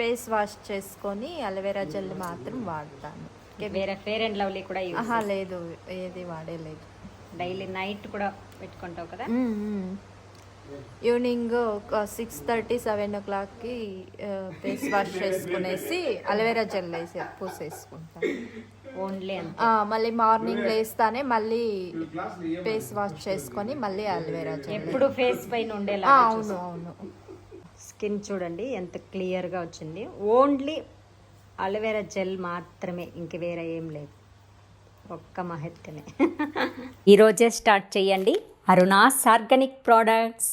Face wash చేసుకొని aloe vera gel మాత్రం వాడతాను. వేరే ఫేర్ అండ్ లవ్లీ కూడా లేదు, ఏది వాడేలేదు. డైలీ నైట్ కూడా పెట్టుకుంటావు కదా? ఈవినింగ్ ఒక 6:30, 7 o'clockకి ఫేస్ వాష్ చేసుకునేసి అలోవెరా జెల్ వేసి పూసేసుకుంటాను ఓన్లీ. మళ్ళీ మార్నింగ్ లేస్తానే మళ్ళీ ఫేస్ వాష్ చేసుకొని మళ్ళీ అలోవెరా జెల్. ఎప్పుడు ఫేస్ పైన ఉండేలా. అవును అవును. స్కిన్ చూడండి ఎంత క్లియర్గా వచ్చింది. ఓన్లీ అలోవెరా జెల్ మాత్రమే, ఇంక వేరే ఏం లేదు. ఒక్క మహత్యమే. ఈరోజే స్టార్ట్ చేయండి అరుణాస్ ఆర్గానిక్ ప్రోడక్ట్స్.